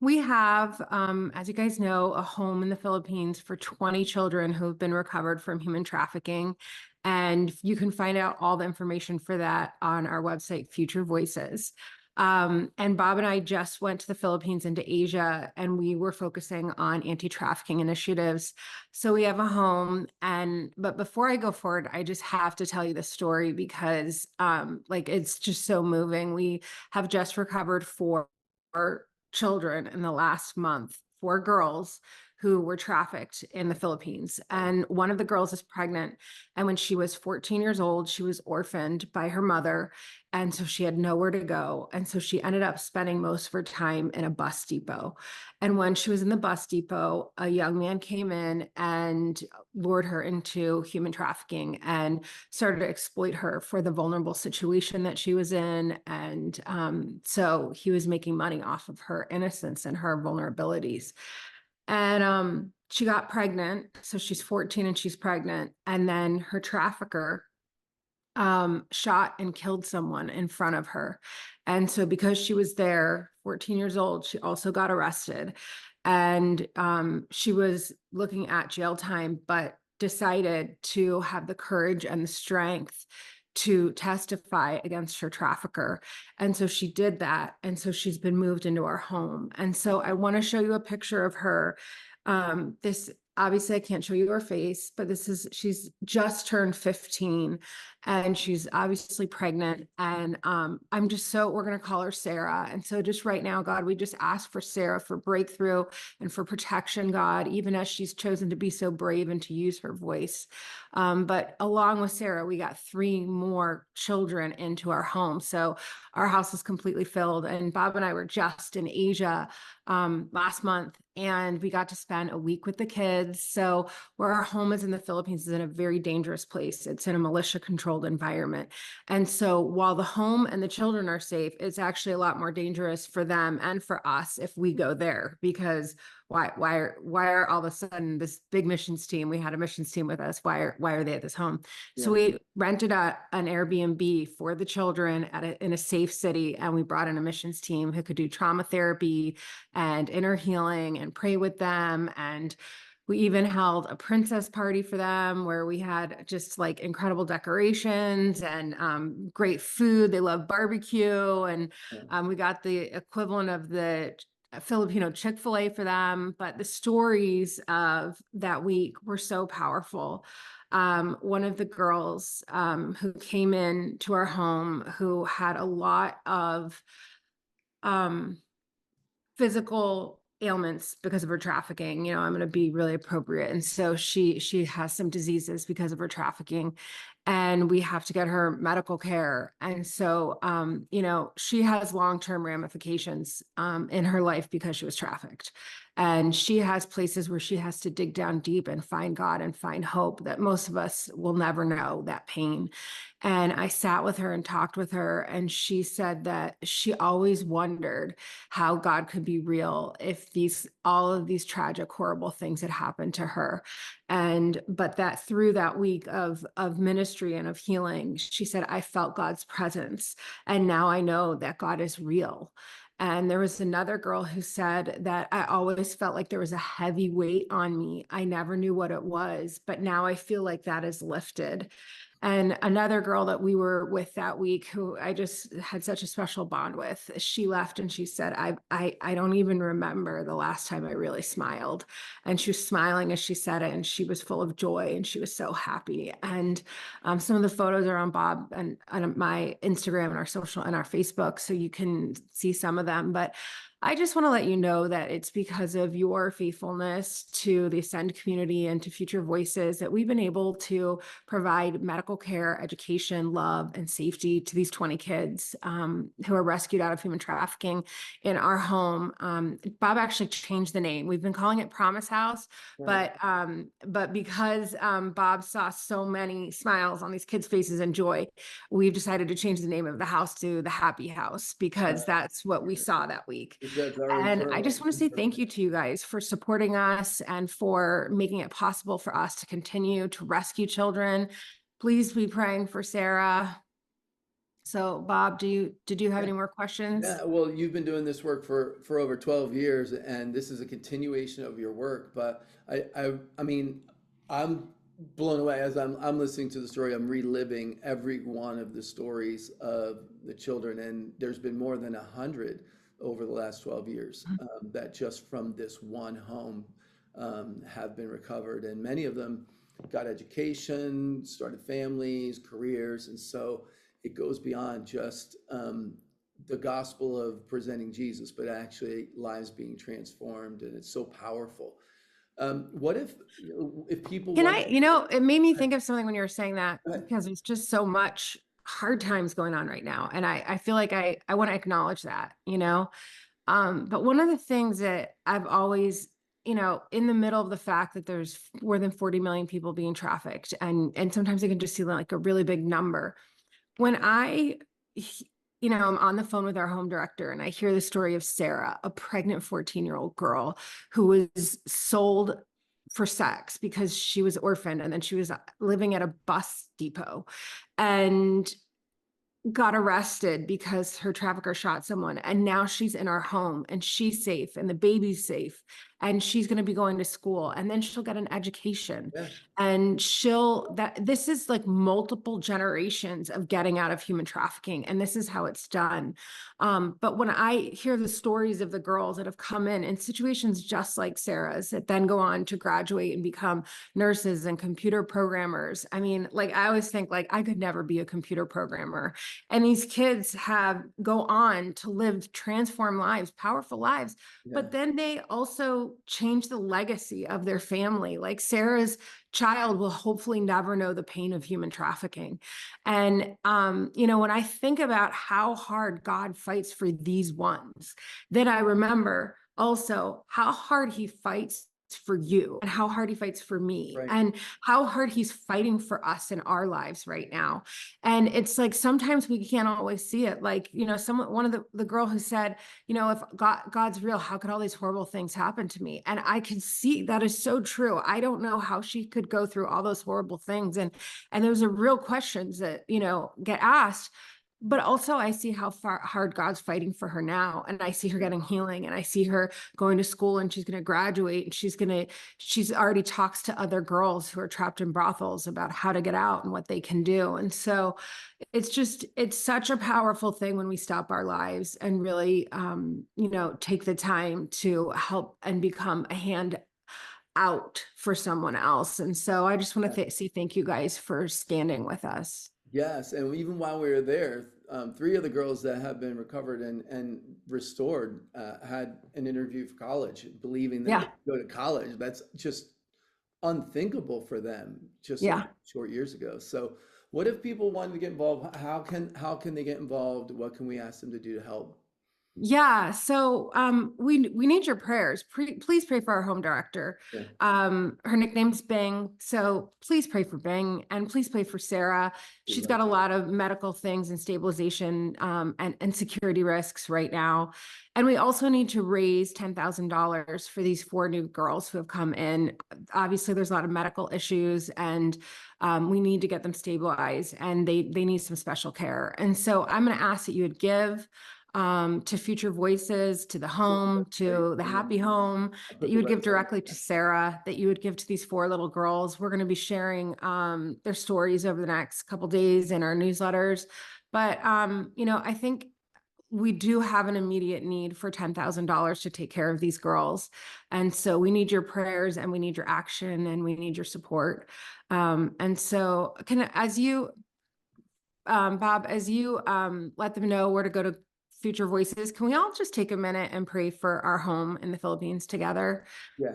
We have, as you guys know, a home in the Philippines for 20 children who have been recovered from human trafficking. And you can find out all the information for that on our website, Future Voices. And Bob and I just went to the Philippines and to Asia, and we were focusing on anti-trafficking initiatives. So we have a home. But before I go forward, I just have to tell you the story because like it's just so moving. We have just recovered four children in the last month, four girls who were trafficked in the Philippines. And one of the girls is pregnant. And when she was 14 years old, she was orphaned by her mother. And so she had nowhere to go. And so she ended up spending most of her time in a bus depot. And when she was in the bus depot, a young man came in and lured her into human trafficking and started to exploit her for the vulnerable situation that she was in. And so he was making money off of her innocence and her vulnerabilities. And she got pregnant. So she's 14 and she's pregnant. And then her trafficker shot and killed someone in front of her. And so because she was there, 14 years old, she also got arrested. And she was looking at jail time, but decided to have the courage and the strength to testify against her trafficker. And so she did that. And so she's been moved into our home. And so I want to show you a picture of her. This obviously I can't show you her face, but she's just turned 15 and she's obviously pregnant. And we're going to call her Sarah. And so just right now, God, we just ask for Sarah for breakthrough and for protection, God, even as she's chosen to be so brave and to use her voice. But along with Sarah, we got three more children into our home. So our house is completely filled. And Bob and I were just in Asia last month, and we got to spend a week with the kids. So where our home is in the Philippines is in a very dangerous place. It's in a militia controlled environment. And so while the home and the children are safe, it's actually a lot more dangerous for them and for us if we go there, because why are all of a sudden this big missions team, we had a missions team with us, why are they at this home? Yeah. So we rented an Airbnb for the children in a safe city, and we brought in a missions team who could do trauma therapy and inner healing and pray with them. And we even held a princess party for them where we had just like incredible decorations and great food. They love barbecue. And we got the equivalent of the Filipino Chick-fil-A for them. But the stories of that week were so powerful. One of the girls who came in to our home who had a lot of physical ailments because of her trafficking, I'm going to be really appropriate. And so she has some diseases because of her trafficking, and we have to get her medical care. And so, she has long-term ramifications in her life because she was trafficked. And she has places where she has to dig down deep and find God and find hope that most of us will never know that pain. And I sat with her and talked with her, and she said that she always wondered how God could be real if all of these tragic, horrible things had happened to her. But that through that week of ministry and of healing, she said, I felt God's presence. And now I know that God is real. And there was another girl who said that I always felt like there was a heavy weight on me. I never knew what it was, but now I feel like that is lifted. And another girl that we were with that week, who I just had such a special bond with, she left and she said, I don't even remember the last time I really smiled. And she was smiling as she said it, and she was full of joy and she was so happy. And some of the photos are on Bob and on my Instagram and our social and our Facebook, so you can see some of them. But I just want to let you know that it's because of your faithfulness to the Ascend community and to Future Voices that we've been able to provide medical care, education, love, and safety to these 20 kids who are rescued out of human trafficking in our home. Bob actually changed the name. We've been calling it Promise House, but because Bob saw so many smiles on these kids' faces and joy, we've decided to change the name of the house to the Happy House, because that's what we saw that week. And I just want to say thank you to you guys for supporting us and for making it possible for us to continue to rescue children. Please be praying for Sarah. So Bob, did you have Yeah. any more questions? Yeah, well, you've been doing this work for over 12 years, and this is a continuation of your work. But I mean, I'm blown away as I'm listening to the story. I'm reliving every one of the stories of the children, and there's been more than 100 over the last 12 years that just from this one home have been recovered, and many of them got education, started families, careers, and so it goes beyond just the gospel of presenting Jesus, but actually lives being transformed, and it's so powerful. What if people Can want I, it made me to, think of something when you were saying that, go ahead. because there's just so much hard times going on right now. And I feel like I want to acknowledge that, but one of the things that I've always, in the middle of the fact that there's more than 40 million people being trafficked, and sometimes it can just seem like a really big number. When I'm on the phone with our home director and I hear the story of Sarah, a pregnant 14-year-old girl who was sold for sex because she was orphaned and then she was living at a bus depot and got arrested because her trafficker shot someone, and now she's in our home and she's safe and the baby's safe and she's going to be going to school, and then she'll get an education, Yeah, and this is like multiple generations of getting out of human trafficking, and this is how it's done. But when I hear the stories of the girls that have come in situations just like Sarah's, that then go on to graduate and become nurses and computer programmers, I mean, like, I always think like I could never be a computer programmer, and these kids have go on to live transformed lives, powerful lives, yeah, but then they also change the legacy of their family. Like Sarah's child will hopefully never know the pain of human trafficking. And when I think about how hard God fights for these ones, then I remember also how hard he fights for you and how hard he fights for me right. and how hard he's fighting for us in our lives right now. And it's like sometimes we can't always see it. Like, one of the girl who said, if God's real, how could all these horrible things happen to me? And I can see that is so true. I don't know how she could go through all those horrible things. And those are real questions that, get asked. But also I see how hard God's fighting for her now. And I see her getting healing, and I see her going to school, and she's going to graduate, and she's already talks to other girls who are trapped in brothels about how to get out and what they can do. And so it's such a powerful thing when we stop our lives and really, take the time to help and become a hand out for someone else. And so I just want to say thank you guys for standing with us. Yes, and even while we were there, three of the girls that have been recovered and restored had an interview for college, believing that they Yeah. could go to college. That's just unthinkable for them just a few Yeah. short years ago. So, what if people wanted to get involved? How can they get involved? What can we ask them to do to help? Yeah, so we need your prayers. Please pray for our home director. Yeah, Her nickname's Bing, so please pray for Bing, and please pray for Sarah. we She's love got a lot of medical things and stabilization and security risks right now. And we also need to raise $10,000 for these four new girls who have come in. Obviously, there's a lot of medical issues, and we need to get them stabilized, and they need some special care. And so I'm going to ask that you would give to Future Voices, to the the home, website, to the and Happy Home, I'll that put you the would give website. directly to Sarah, that you would give to these four little girls. We're going to be sharing their stories over the next couple days in our newsletters. But I think we do have an immediate need for $10,000 to take care of these girls. And so we need your prayers, and we need your action, and we need your support. And so Bob, as you let them know where to go to Future Voices, can we all just take a minute and pray for our home in the Philippines together? Yes.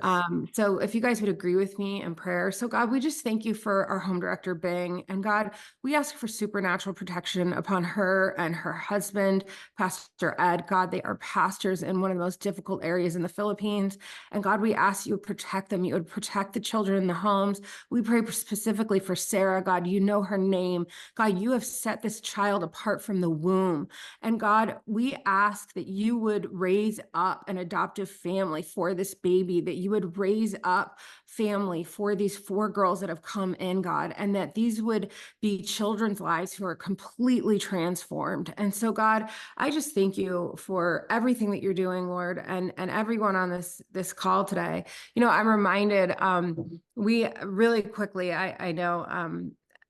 So if you guys would agree with me in prayer. So God, we just thank you for our home director, Bing. And God, we ask for supernatural protection upon her and her husband, Pastor Ed. God, they are pastors in one of the most difficult areas in the Philippines. And God, we ask you would protect them. You would protect the children in the homes. We pray specifically for Sarah. God, you know her name. God, you have set this child apart from the womb. And God, we ask that you would raise up an adoptive family for this baby, that you would raise up family for these 4 girls that have come in, God, and that these would be children's lives who are completely transformed. And so, God, I just thank you for everything that you're doing, Lord, and everyone on this call today. I'm reminded, we really quickly, I know,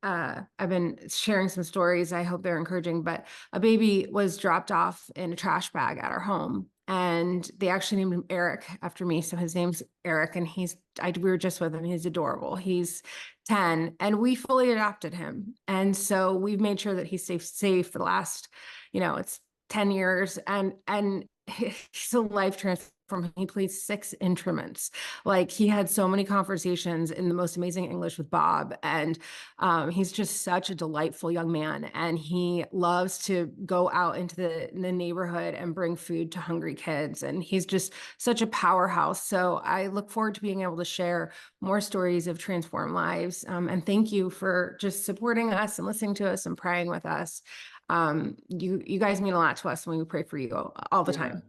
I've been sharing some stories. I hope they're encouraging, but a baby was dropped off in a trash bag at our home, and they actually named him Eric after me. So his name's Eric, and we were just with him. He's adorable. He's 10, and we fully adopted him. And so we've made sure that he's safe for the last, it's 10 years, and he's a life transformer. He played 6 instruments. Like, he had so many conversations in the most amazing English with Bob, and he's just such a delightful young man, and he loves to go out into the neighborhood and bring food to hungry kids, and he's just such a powerhouse. So I look forward to being able to share more stories of transformed lives. And thank you for just supporting us and listening to us and praying with us. You guys mean a lot to us when we pray for you all the Yeah. time.